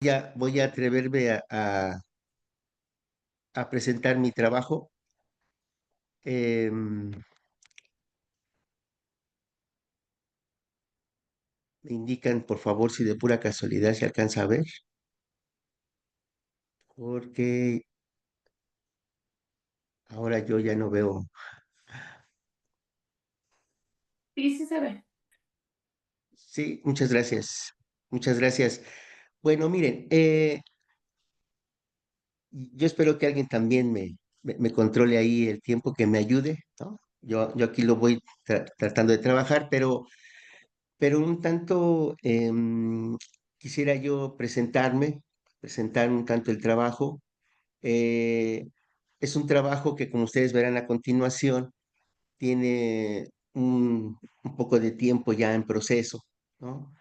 Ya voy a atreverme a presentar mi trabajo. Em, Me indican, por favor, si de pura casualidad se alcanza a ver, porque ahora yo ya no veo. Sí, sí se ve. Sí, muchas gracias. Muchas gracias. Bueno, miren, yo espero que alguien también me controle ahí el tiempo, que me ayude, ¿no? Yo aquí lo voy tratando de trabajar, pero un tanto quisiera yo presentar un tanto el trabajo. Eh, es un trabajo que, como ustedes verán a continuación, tiene un poco de tiempo ya en proceso, ¿no?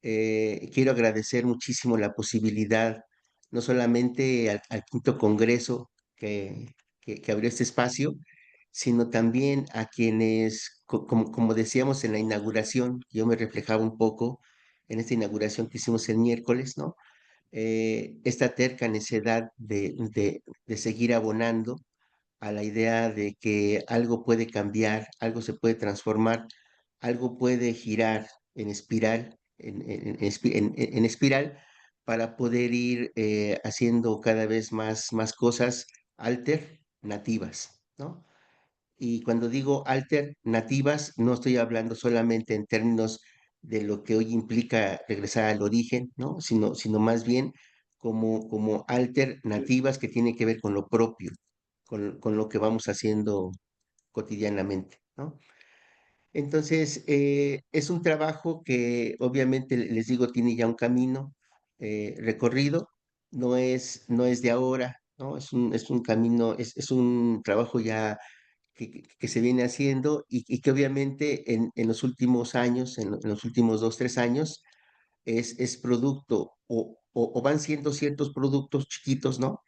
Quiero agradecer muchísimo la posibilidad, no solamente al quinto congreso que abrió este espacio, sino también a quienes, como decíamos en la inauguración, yo me reflejaba un poco en esta inauguración que hicimos el miércoles, ¿no? Esta terca necesidad de seguir abonando a la idea de que algo puede cambiar, algo se puede transformar, algo puede girar en espiral, en espiral, para poder ir haciendo cada vez más cosas alternativas, ¿no? Y cuando digo alternativas, no estoy hablando solamente en términos de lo que hoy implica regresar al origen, ¿no? Sino más bien como alternativas que tienen que ver con lo propio, con lo que vamos haciendo cotidianamente, ¿no? Entonces, es un trabajo que obviamente les digo, tiene ya un camino recorrido, no es de ahora, ¿no? Es un camino, es un trabajo ya que se viene haciendo y que obviamente en los últimos años, en los últimos 2, 3 años, es producto o van siendo ciertos productos chiquitos, ¿no?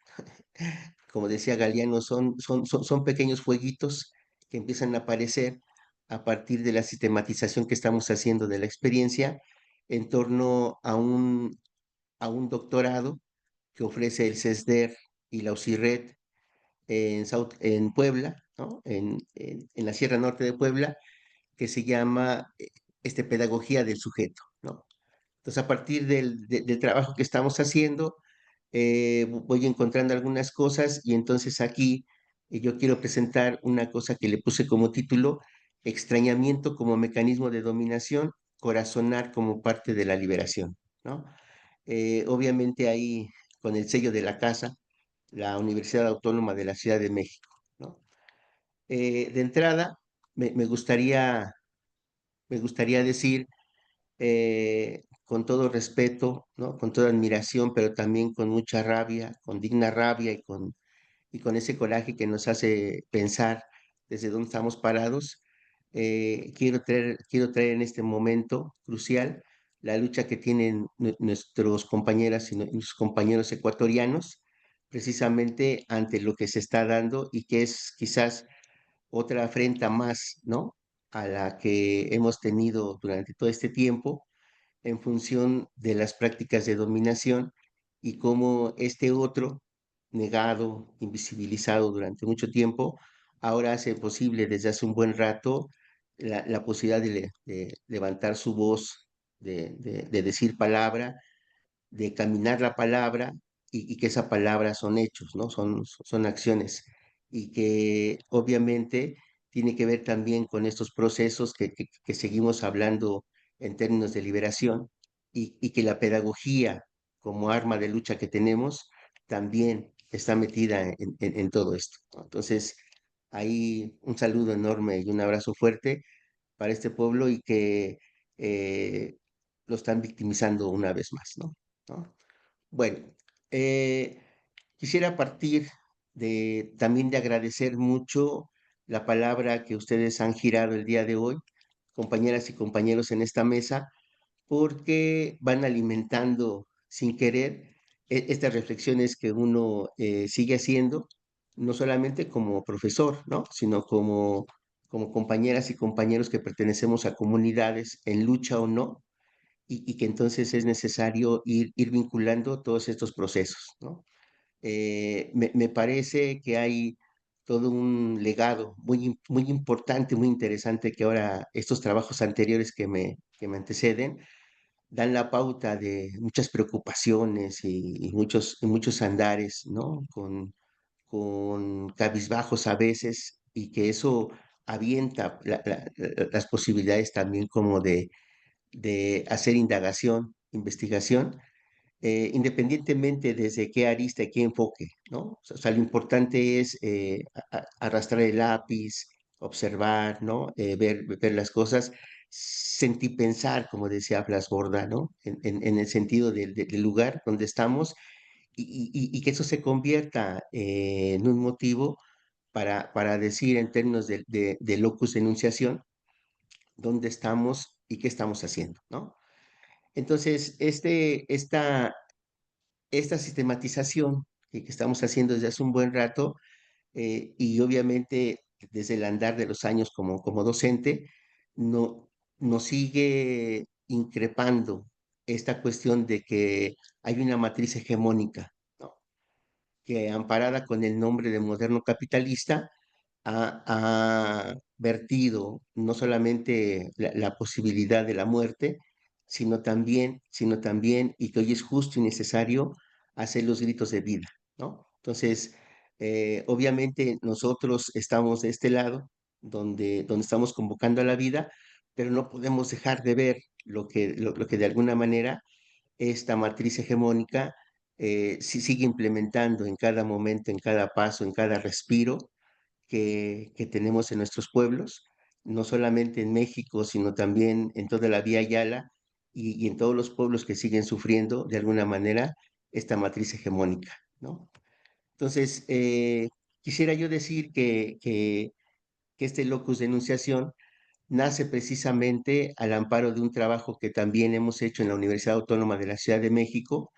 Como decía Galeano, son pequeños fueguitos que empiezan a aparecer a partir de la sistematización que estamos haciendo de la experiencia en torno a un doctorado que ofrece el CESDER y la UCIRRED en Puebla, ¿no? En la Sierra Norte de Puebla, que se llama Pedagogía del Sujeto, ¿no? Entonces, a partir del trabajo que estamos haciendo, voy encontrando algunas cosas y entonces aquí yo quiero presentar una cosa que le puse como título: Extrañamiento como mecanismo de dominación, corazonar como parte de la liberación, ¿no? Obviamente ahí con el sello de la casa, la Universidad Autónoma de la Ciudad de México, ¿no? De entrada, me gustaría decir, con todo respeto, ¿no? Con toda admiración, pero también con mucha rabia, con digna rabia y con ese coraje que nos hace pensar desde dónde estamos parados. Quiero traer en este momento crucial la lucha que tienen nuestros compañeras y nuestros compañeros ecuatorianos, precisamente ante lo que se está dando y que es quizás otra afrenta más, ¿no? A la que hemos tenido durante todo este tiempo en función de las prácticas de dominación y cómo este otro, negado, invisibilizado durante mucho tiempo, ahora hace posible desde hace un buen rato la posibilidad de levantar su voz, de decir palabra, de caminar la palabra y que esa palabra son hechos, ¿no? Son acciones y que obviamente tiene que ver también con estos procesos que seguimos hablando en términos de liberación y que la pedagogía como arma de lucha que tenemos también está metida en todo esto, ¿no? Entonces, ahí un saludo enorme y un abrazo fuerte para este pueblo y que lo están victimizando una vez más, ¿no? ¿No? Bueno, eh, quisiera partir también de agradecer mucho la palabra que ustedes han girado el día de hoy, compañeras y compañeros en esta mesa, porque van alimentando sin querer estas reflexiones que uno sigue haciendo, no solamente como profesor, ¿no? Sino como compañeras y compañeros que pertenecemos a comunidades en lucha o no, y que entonces es necesario ir vinculando todos estos procesos, ¿no? Me parece que hay todo un legado muy importante, muy interesante que ahora estos trabajos anteriores que me anteceden dan la pauta de muchas preocupaciones y muchos andares, ¿no? Con cabizbajos a veces y que eso avienta las posibilidades también como de hacer indagación, investigación independientemente desde qué arista y qué enfoque, ¿no? O sea, lo importante es arrastrar el lápiz, observar, ¿no? Ver las cosas, sentir pensar, como decía Blas Borda, ¿no? En el sentido del lugar donde estamos y que eso se convierta en un motivo para decir en términos de locus de enunciación dónde estamos y qué estamos haciendo, ¿no? Entonces, esta sistematización que estamos haciendo desde hace un buen rato y obviamente desde el andar de los años como docente, no, nos sigue increpando esta cuestión de que hay una matriz hegemónica, ¿no? Que amparada con el nombre de moderno capitalista, ha vertido no solamente la posibilidad de la muerte, sino también, y que hoy es justo y necesario, hacer los gritos de vida, ¿no? Entonces, obviamente nosotros estamos de este lado, donde estamos convocando a la vida, pero no podemos dejar de ver lo que de alguna manera esta matriz hegemónica sigue implementando en cada momento, en cada paso, en cada respiro que tenemos en nuestros pueblos, no solamente en México, sino también en toda la Vía Yala y en todos los pueblos que siguen sufriendo de alguna manera esta matriz hegemónica, ¿no? Entonces, quisiera yo decir que este locus de enunciación nace precisamente al amparo de un trabajo que también hemos hecho en la Universidad Autónoma de la Ciudad de México.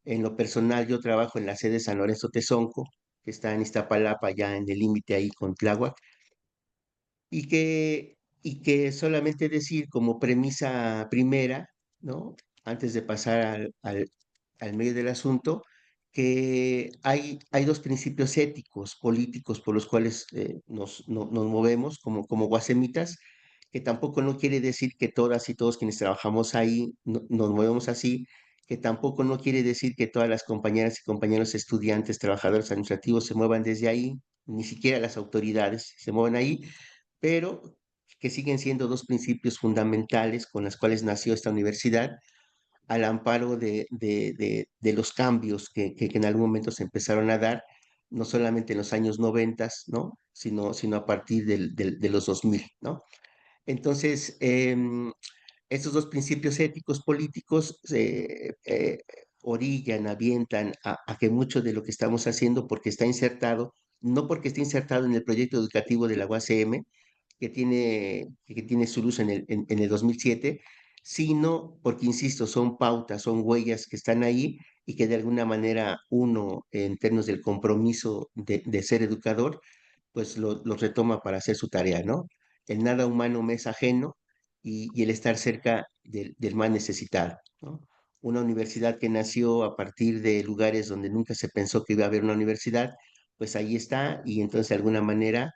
En lo personal, yo trabajo en la sede San Lorenzo Tezonco, que está en Iztapalapa, ya en el límite ahí con Tláhuac, y que solamente decir como premisa primera, ¿no? Antes de pasar al medio del asunto, que hay dos principios éticos, políticos, por los cuales nos movemos como guasemitas, que tampoco no quiere decir que todas y todos quienes trabajamos ahí nos movemos así, que tampoco no quiere decir que todas las compañeras y compañeros estudiantes, trabajadores administrativos se muevan desde ahí, ni siquiera las autoridades se muevan ahí, pero que siguen siendo dos principios fundamentales con los cuales nació esta universidad, al amparo de los cambios que en algún momento se empezaron a dar, no solamente en los años 90, ¿no? Sino a partir de los 2000, ¿no? Entonces, estos dos principios éticos políticos orillan, avientan a que mucho de lo que estamos haciendo, porque está insertado, no porque esté insertado en el proyecto educativo de la UACM, que tiene su luz en el 2007, sino porque, insisto, son pautas, son huellas que están ahí y que de alguna manera uno, en términos del compromiso de ser educador, pues lo retoma para hacer su tarea, ¿no? El nada humano me es ajeno y el estar cerca del más necesitado, ¿no? Una universidad que nació a partir de lugares donde nunca se pensó que iba a haber una universidad, pues ahí está y entonces de alguna manera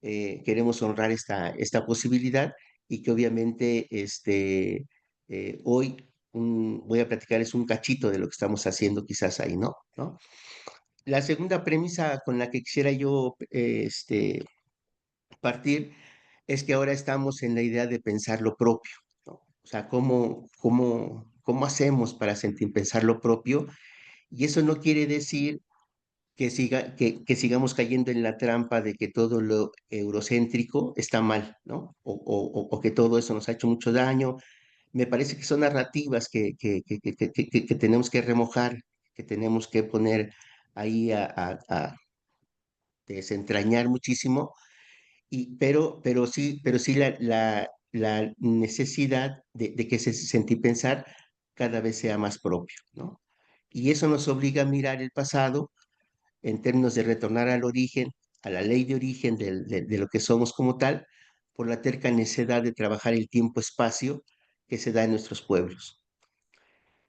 queremos honrar esta posibilidad y que obviamente hoy voy a platicar es un cachito de lo que estamos haciendo quizás ahí, ¿no? ¿No? La segunda premisa con la que quisiera yo partir es que ahora estamos en la idea de pensar lo propio, ¿no? O sea, ¿cómo hacemos para sentir pensar lo propio? Y eso no quiere decir que sigamos cayendo en la trampa de que todo lo eurocéntrico está mal, ¿no? O que todo eso nos ha hecho mucho daño. Me parece que son narrativas que tenemos que remojar, que tenemos que poner ahí a desentrañar muchísimo pero sí la necesidad de que ese sentir pensar cada vez sea más propio, ¿no? Y eso nos obliga a mirar el pasado en términos de retornar al origen, a la ley de origen de lo que somos como tal, por la terca necesidad de trabajar el tiempo-espacio que se da en nuestros pueblos.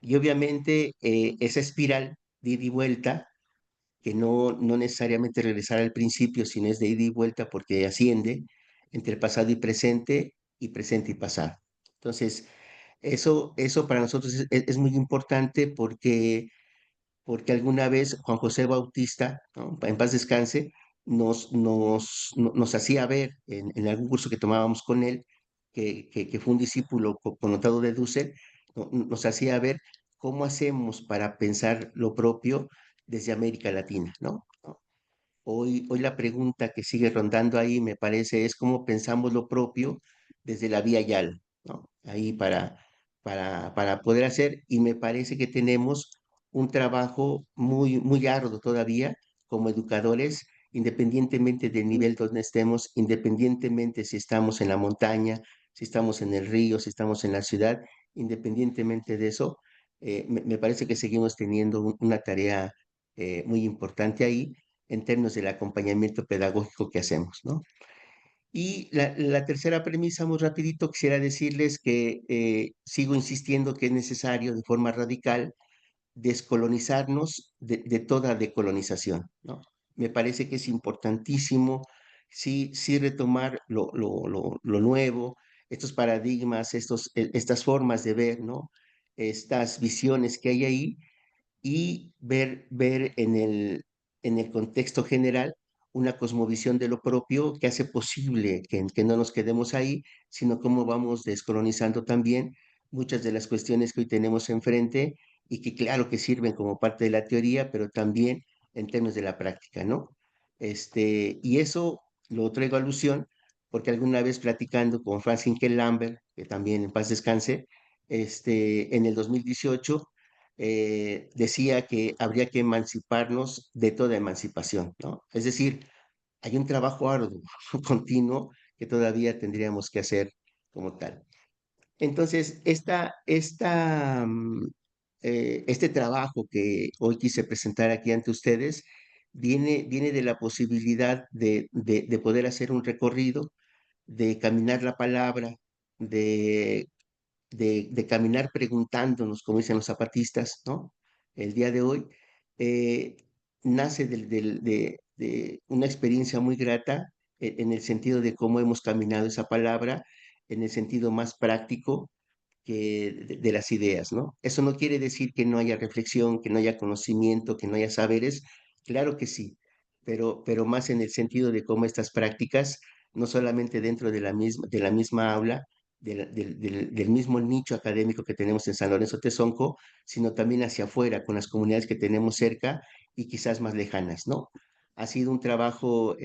Y obviamente esa espiral de ida y vuelta, que no necesariamente regresar al principio, sino es de ida y vuelta porque asciende entre pasado y presente y pasado. Entonces, eso para nosotros es muy importante porque alguna vez Juan José Bautista, ¿no? En paz descanse, nos hacía ver en algún curso que tomábamos con él, que fue un discípulo connotado de Dussel, nos hacía ver cómo hacemos para pensar lo propio desde América Latina, ¿no? Hoy la pregunta que sigue rondando ahí, me parece, es cómo pensamos lo propio desde la vía Yala, ¿no? Ahí para poder hacer, y me parece que tenemos un trabajo muy arduo todavía como educadores, independientemente del nivel donde estemos, independientemente si estamos en la montaña, si estamos en el río, si estamos en la ciudad, independientemente de eso, me parece que seguimos teniendo una tarea muy importante ahí en términos del acompañamiento pedagógico que hacemos, ¿no? Y la tercera premisa, muy rapidito, quisiera decirles que sigo insistiendo que es necesario de forma radical descolonizarnos de toda decolonización, ¿no? Me parece que es importantísimo sí retomar lo nuevo, estos paradigmas, estas formas de ver, ¿no? Estas visiones que hay ahí y ver en el contexto general una cosmovisión de lo propio que hace posible que no nos quedemos ahí, sino cómo vamos descolonizando también muchas de las cuestiones que hoy tenemos enfrente y que claro que sirven como parte de la teoría, pero también en términos de la práctica, ¿no? Y eso lo traigo a alusión porque alguna vez platicando con Francis K. Lambert, que también en paz descanse, en el 2018 decía que habría que emanciparnos de toda emancipación, ¿no? Es decir, hay un trabajo arduo, continuo, que todavía tendríamos que hacer como tal. Entonces, este trabajo que hoy quise presentar aquí ante ustedes viene de la posibilidad de poder hacer un recorrido, de caminar la palabra, de de caminar preguntándonos, como dicen los zapatistas, ¿no? El día de hoy, eh, nace de una experiencia muy grata en el sentido de cómo hemos caminado esa palabra, en el sentido más práctico que de las ideas, ¿no? Eso no quiere decir que no haya reflexión, que no haya conocimiento, que no haya saberes, claro que sí, pero más en el sentido de cómo estas prácticas, no solamente dentro de la misma aula, del mismo nicho académico que tenemos en San Lorenzo Tezonco, sino también hacia afuera, con las comunidades que tenemos cerca y quizás más lejanas, ¿no? Ha sido un trabajo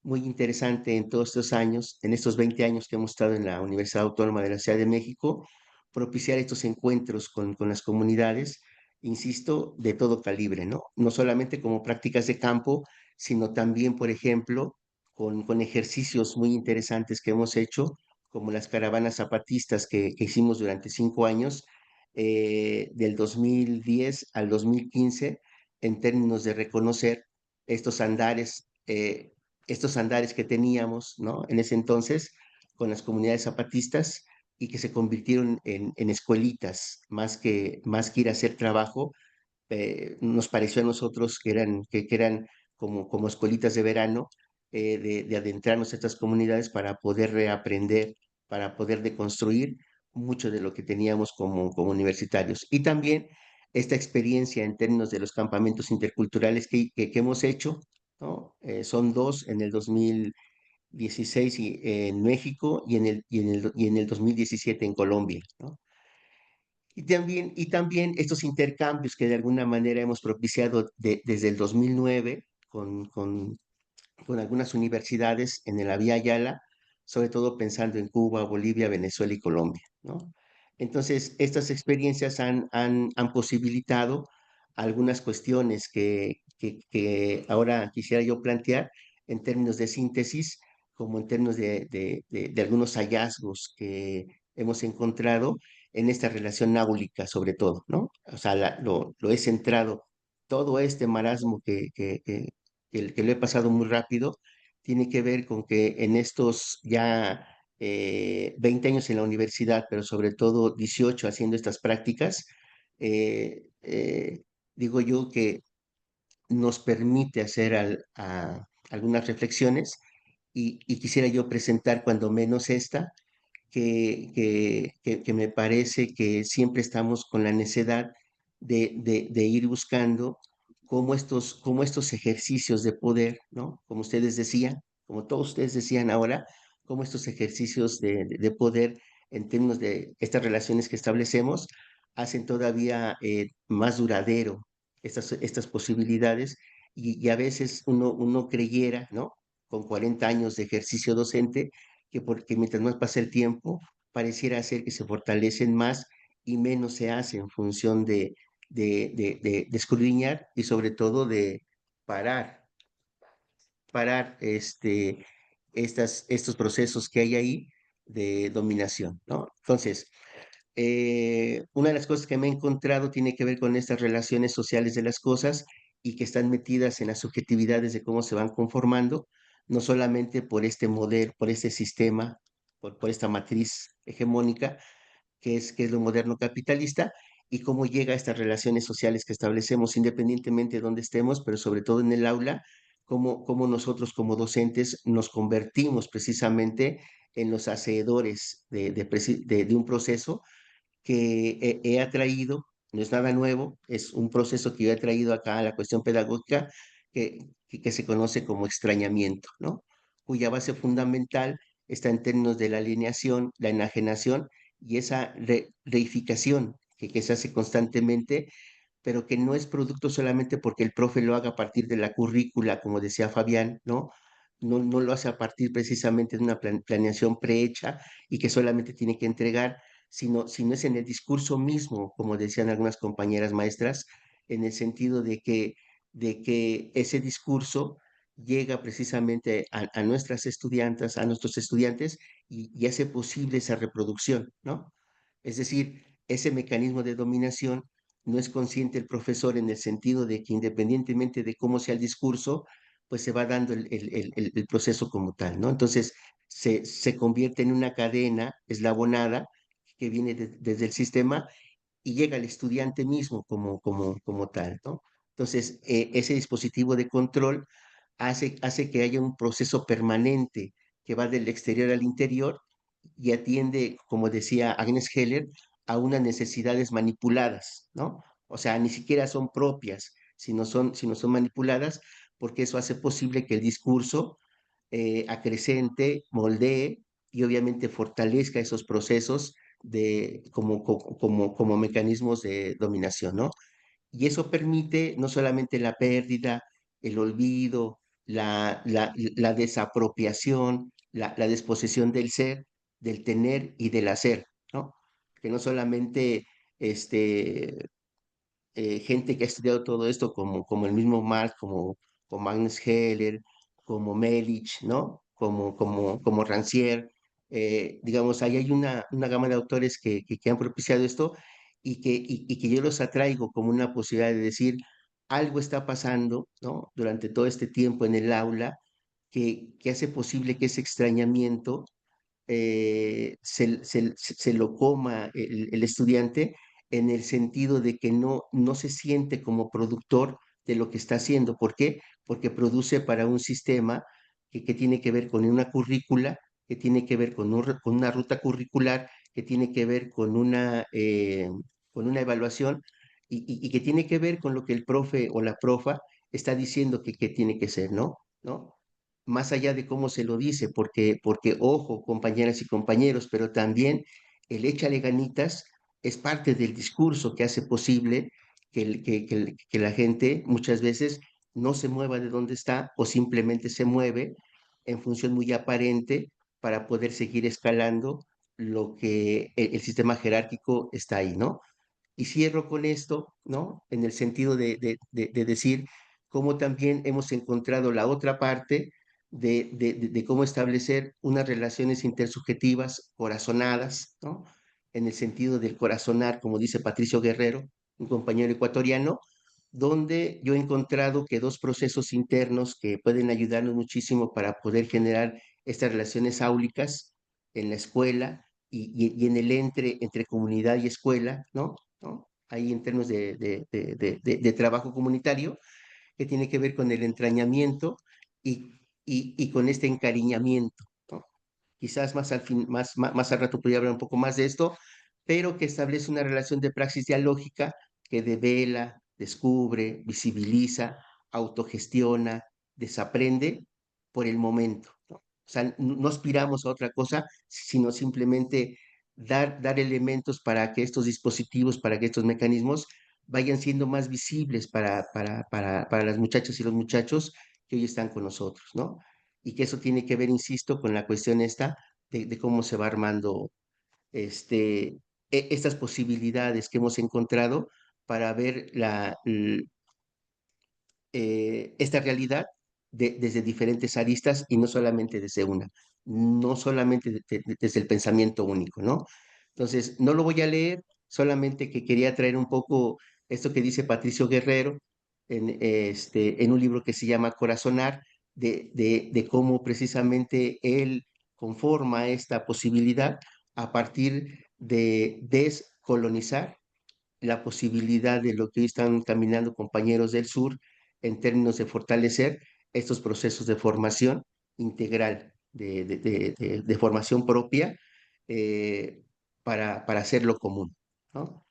muy interesante en todos estos años, en estos 20 años que hemos estado en la Universidad Autónoma de la Ciudad de México, propiciar estos encuentros con las comunidades, insisto, de todo calibre, ¿no? No solamente como prácticas de campo, sino también, por ejemplo, con ejercicios muy interesantes que hemos hecho, como las caravanas zapatistas que hicimos durante 5 años, del 2010 al 2015, en términos de reconocer estos andares, eh, estos andares que teníamos, ¿no? En ese entonces con las comunidades zapatistas y que se convirtieron en escuelitas, más que ir a hacer trabajo, nos pareció a nosotros que eran como escuelitas de verano, de adentrarnos a estas comunidades para poder reaprender, para poder deconstruir mucho de lo que teníamos como universitarios. Y también esta experiencia en términos de los campamentos interculturales que hemos hecho, ¿no? Son dos en el 2016 en México y en el 2017 en Colombia, ¿no? Y también estos intercambios que de alguna manera hemos propiciado desde el 2009 con algunas universidades en la Vía Yala, sobre todo pensando en Cuba, Bolivia, Venezuela y Colombia, ¿no? Entonces, estas experiencias han posibilitado algunas cuestiones que ahora quisiera yo plantear en términos de síntesis, como en términos de algunos hallazgos que hemos encontrado en esta relación náulica, sobre todo, ¿no? O sea, lo he centrado todo este marasmo que lo he pasado muy rápido, tiene que ver con que en estos ya 20 años en la universidad, pero sobre todo 18 haciendo estas prácticas, eh, eh, digo yo que nos permite hacer algunas reflexiones y quisiera yo presentar cuando menos esta que me parece que siempre estamos con la necesidad de ir buscando cómo estos ejercicios de poder, ¿no? Como ustedes decían, como todos ustedes decían ahora, cómo estos ejercicios de poder en términos de estas relaciones que establecemos hacen todavía más duradero estas posibilidades y a veces uno creyera, ¿no? Con 40 años de ejercicio docente, que porque mientras más pasa el tiempo, pareciera ser que se fortalecen más y menos se hace en función de escudriñar y sobre todo de parar, parar estos procesos que hay ahí de dominación, ¿no? Entonces, una de las cosas que me he encontrado tiene que ver con estas relaciones sociales de las cosas y que están metidas en las subjetividades de cómo se van conformando, no solamente por este modelo, por este sistema, por esta matriz hegemónica, que es lo moderno capitalista, y cómo llega a estas relaciones sociales que establecemos independientemente de dónde estemos, pero sobre todo en el aula, cómo nosotros como docentes nos convertimos precisamente en los hacedores de un proceso que he atraído, no es nada nuevo, es un proceso que yo he traído acá a la cuestión pedagógica que se conoce como extrañamiento, ¿no? Cuya base fundamental está en términos de la alineación, la enajenación y esa reificación que se hace constantemente, pero que no es producto solamente porque el profe lo haga a partir de la currícula, como decía Fabián, ¿no? No lo hace a partir precisamente de una planeación prehecha y que solamente tiene que entregar, sino es en el discurso mismo, como decían algunas compañeras maestras, en el sentido de que ese discurso llega precisamente a nuestras estudiantas, a nuestros estudiantes y hace posible esa reproducción, ¿no? Es decir, ese mecanismo de dominación no es consciente el profesor en el sentido de que independientemente de cómo sea el discurso, pues se va dando el proceso como tal, ¿no? Entonces, se convierte en una cadena eslabonada que viene desde el sistema y llega al estudiante mismo como tal, ¿no? Entonces, ese dispositivo de control hace que haya un proceso permanente que va del exterior al interior y atiende, como decía Agnes Heller, a unas necesidades manipuladas, ¿no? O sea, ni siquiera son propias, sino son manipuladas, porque eso hace posible que el discurso acrecente, moldee y obviamente fortalezca esos procesos como mecanismos de dominación, ¿no? Y eso permite no solamente la pérdida, el olvido, la desapropiación, la desposesión del ser, del tener y del hacer, ¿no? Que no solamente este, gente que ha estudiado todo esto, como el mismo Marx, como Magnus Heller, como Melich, ¿no? Como Rancière. Digamos, ahí hay una gama de autores que han propiciado esto y que yo los atraigo como una posibilidad de decir, algo está pasando, ¿no? Durante todo este tiempo en el aula que hace posible que ese extrañamiento se lo coma el estudiante en el sentido de que no se siente como productor de lo que está haciendo. ¿Por qué? Porque produce para un sistema que tiene que ver con una currícula, que tiene que ver con una ruta curricular, que tiene que ver con una evaluación y que tiene que ver con lo que el profe o la profa está diciendo que tiene que ser, ¿no? ¿No? Más allá de cómo se lo dice, porque ojo, compañeras y compañeros, pero también el échale ganitas es parte del discurso que hace posible que la gente muchas veces no se mueva de donde está o simplemente se mueve en función muy aparente para poder seguir escalando lo que el sistema jerárquico está ahí, ¿no? Y cierro con esto, ¿no? En el sentido de decir cómo también hemos encontrado la otra parte de cómo establecer unas relaciones intersubjetivas corazonadas, ¿no? En el sentido del corazonar, como dice Patricio Guerrero, un compañero ecuatoriano, donde yo he encontrado que dos procesos internos que pueden ayudarnos muchísimo para poder generar estas relaciones áulicas en la escuela y en el entre comunidad y escuela, ¿no? ¿No? ahí en términos de trabajo comunitario, que tiene que ver con el entrañamiento y con este encariñamiento, ¿no? Quizás más al fin, más al rato podría hablar un poco más de esto, pero que establece una relación de praxis dialógica que devela, descubre, visibiliza, autogestiona, desaprende por el momento, ¿no? O sea, no aspiramos a otra cosa, sino simplemente dar elementos para que estos dispositivos, para que estos mecanismos vayan siendo más visibles para las muchachas y los muchachos que hoy están con nosotros, ¿no? Y que eso tiene que ver, insisto, con la cuestión esta de cómo se va armando este, estas posibilidades que hemos encontrado para ver esta realidad desde diferentes aristas y no solamente desde una, no solamente desde el pensamiento único, ¿no? Entonces, no lo voy a leer, solamente que quería traer un poco esto que dice Patricio Guerrero en un libro que se llama Corazonar, de cómo precisamente él conforma esta posibilidad a partir de descolonizar la posibilidad de lo que hoy están caminando compañeros del sur en términos de fortalecer estos procesos de formación integral, de formación propia eh, para hacerlo común, ¿no?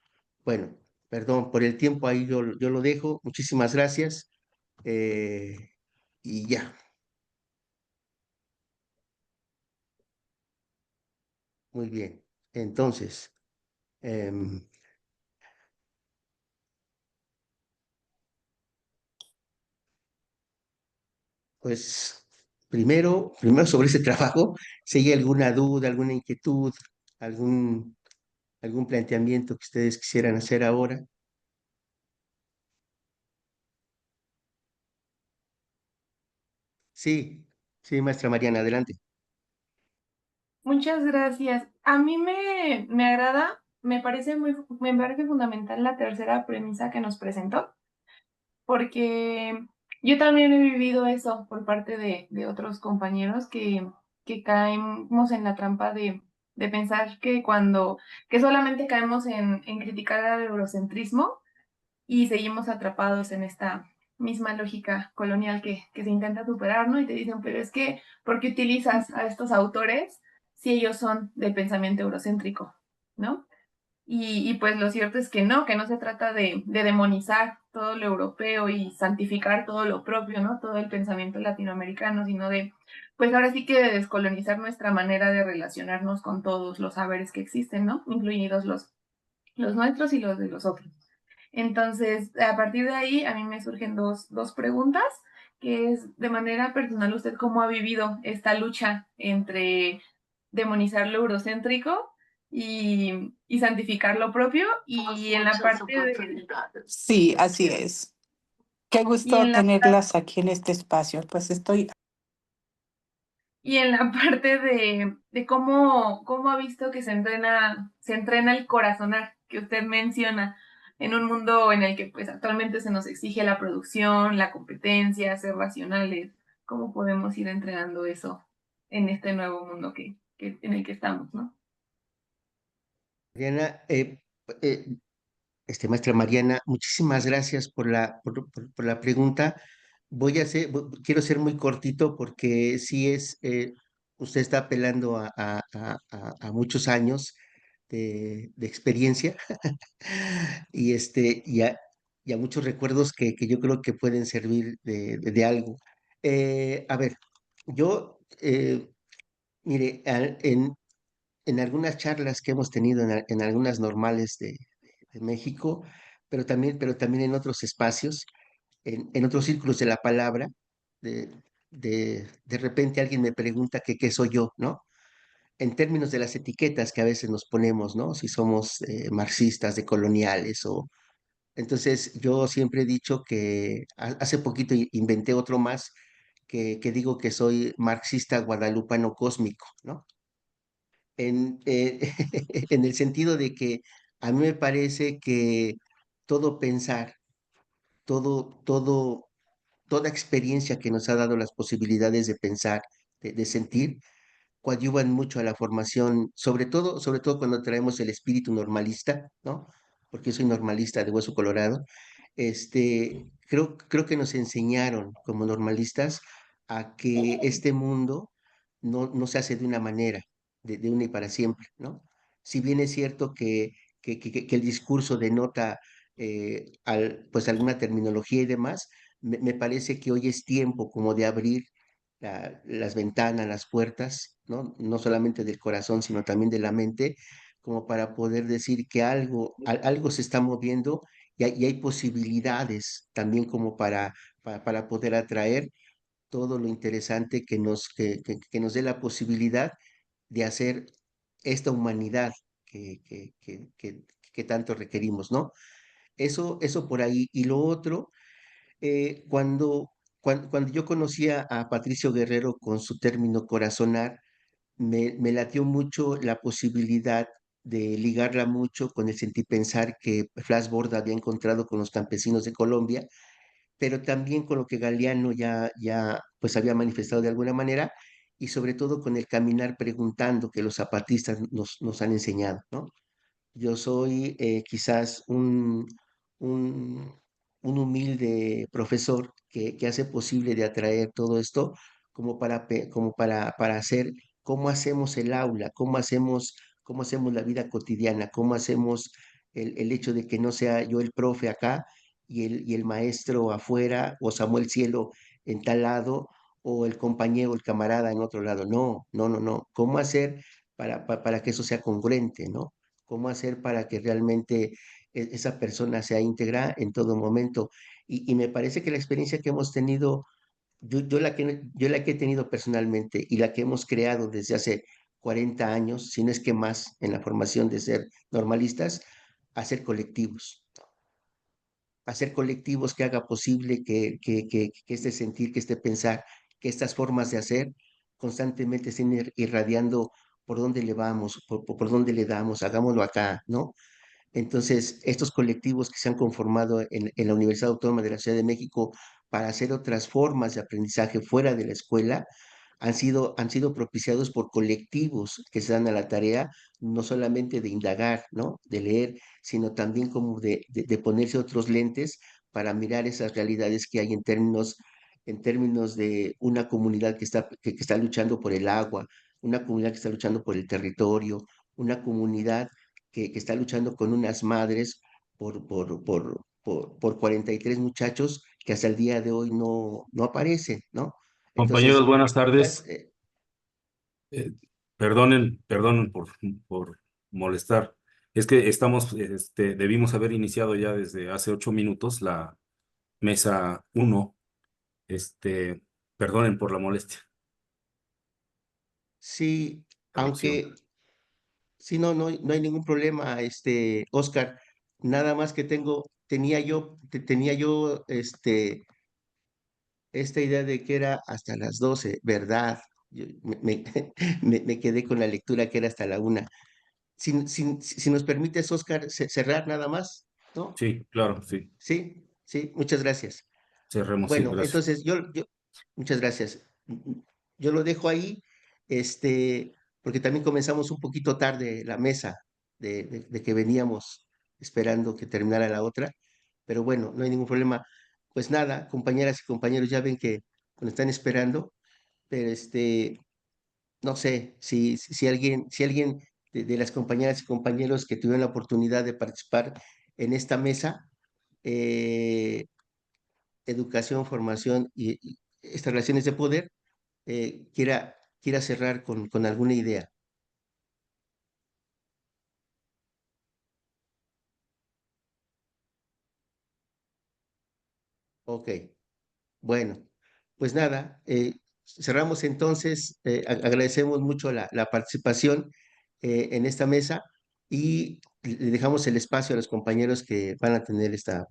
Bueno, perdón por el tiempo, ahí yo lo dejo. Muchísimas gracias. eh, y ya, muy bien. Entonces, em, pues primero sobre ese trabajo, si hay alguna duda, alguna inquietud, algún, algún planteamiento que ustedes quisieran hacer ahora. Sí, sí, maestra Mariana, adelante. Muchas gracias. A mí me agrada, me parece fundamental la tercera premisa que nos presentó, porque yo también he vivido eso por parte de otros compañeros que caemos en la trampa de pensar que solamente caemos en criticar al eurocentrismo y seguimos atrapados en esta misma lógica colonial que se intenta superar, ¿no? Y te dicen, pero es que, ¿por qué utilizas a estos autores si ellos son del pensamiento eurocéntrico, ¿no? Y pues lo cierto es que no se trata de demonizar todo lo europeo y santificar todo lo propio, ¿no? Todo el pensamiento latinoamericano, sino pues ahora sí que de descolonizar nuestra manera de relacionarnos con todos los saberes que existen, ¿no? Incluidos los nuestros y los de los otros. Entonces, a partir de ahí, a mí me surgen dos preguntas, que es de manera personal, ¿usted cómo ha vivido esta lucha entre demonizar lo eurocéntrico y santificar lo propio? Y en la parte de, Sí, así es. Qué y gusto en la, tenerlas aquí en este espacio. Pues estoy. y en la parte de cómo ha visto que se entrena el corazonar, que usted menciona, en un mundo en el que pues actualmente se nos exige la producción, la competencia, ser racionales. ¿Cómo podemos ir entrenando eso en este nuevo mundo en el que estamos, ¿no? Mariana, eh, maestra Mariana, muchísimas gracias por la pregunta. Quiero ser muy cortito porque sí usted está apelando a muchos años de experiencia y a muchos recuerdos que yo creo que pueden servir de algo. A ver, yo, mire, en algunas charlas que hemos tenido en algunas normales de México, pero también en otros espacios, en otros círculos de la palabra, de, de repente alguien me pregunta que qué soy yo, ¿no? En términos de las etiquetas que a veces nos ponemos, ¿no? Si somos marxistas, decoloniales o... Entonces, yo siempre he dicho que hace poquito inventé otro más que digo que soy marxista guadalupano cósmico, ¿no? En el sentido de que a mí me parece que todo pensar, todo, toda experiencia que nos ha dado las posibilidades de pensar, de sentir, coadyuvan mucho a la formación, sobre todo cuando traemos el espíritu normalista, ¿no? porque yo soy normalista de hueso colorado, creo que nos enseñaron como normalistas a que este mundo no se hace de una manera, de una y para siempre, ¿no? Si bien es cierto que el discurso denota pues alguna terminología y demás, me parece que hoy es tiempo como de abrir las ventanas, las puertas, ¿no? No solamente del corazón, sino también de la mente, como para poder decir que algo se está moviendo y hay posibilidades también como para poder atraer todo lo interesante que nos dé la posibilidad de hacer esta humanidad que, que, que, que, que tanto requerimos, ¿no? Eso por ahí. Y lo otro, cuando yo conocía a Patricio Guerrero con su término corazonar, me latió mucho la posibilidad de ligarla mucho con el sentir pensar que Flash Borda había encontrado con los campesinos de Colombia, pero también con lo que Galeano ya pues había manifestado de alguna manera, y sobre todo con el caminar preguntando que los zapatistas nos han enseñado, ¿no? Yo soy quizás un, un humilde profesor que hace posible de atraer todo esto como para hacer, cómo hacemos el aula, cómo hacemos la vida cotidiana, cómo hacemos el hecho de que no sea yo el profe acá y el maestro afuera, o Samuel Cielo en tal lado, o el compañero, el camarada en otro lado. No, no, no, no. ¿Cómo hacer para que eso sea congruente, ¿no? Cómo hacer para que realmente esa persona sea íntegra en todo momento. Y me parece que la experiencia que hemos tenido, yo la que he tenido personalmente y la que hemos creado desde hace 40 años, si no es que más, en la formación de ser normalistas, hacer colectivos, hacer colectivos que haga posible que este sentir, que este pensar, que estas formas de hacer constantemente estén irradiando por dónde le vamos, por dónde le damos, hagámoslo acá, ¿no? Entonces, estos colectivos que se han conformado en la Universidad Autónoma de la Ciudad de México para hacer otras formas de aprendizaje fuera de la escuela, han sido propiciados por colectivos que se dan a la tarea no solamente de indagar, ¿no? De leer, sino también como de ponerse otros lentes para mirar esas realidades que hay en términos de una comunidad que está luchando por el agua, una comunidad que está luchando por el territorio, una comunidad que está luchando con unas madres por 43 muchachos que hasta el día de hoy no aparecen, ¿no? Compañeros, Entonces, buenas pues, tardes. Eh, perdonen por molestar. Es que debimos haber iniciado ya desde hace 8 minutos la mesa uno. Este, perdonen por la molestia. sí, Interrupción. aunque sí, no hay ningún problema, Oscar, nada más que tenía yo esta idea de que era hasta las 12, ¿verdad? Me quedé con la lectura que era hasta la 1. Si nos permites, Oscar, cerrar nada más, ¿no? Sí, claro, sí. Sí, sí, muchas gracias. Cerremos, sí, Bueno, gracias. entonces muchas gracias. Yo lo dejo ahí, porque también comenzamos un poquito tarde la mesa de que veníamos esperando que terminara la otra, pero bueno, no hay ningún problema. Pues nada, compañeras y compañeros, ya ven que nos están esperando, pero no sé si alguien de las compañeras y compañeros que tuvieron la oportunidad de participar en esta mesa, eh, educación, formación y estas relaciones de poder, quiera cerrar con alguna idea. Ok, bueno, pues nada, cerramos entonces, agradecemos mucho la participación en esta mesa y le dejamos el espacio a los compañeros que van a tener esta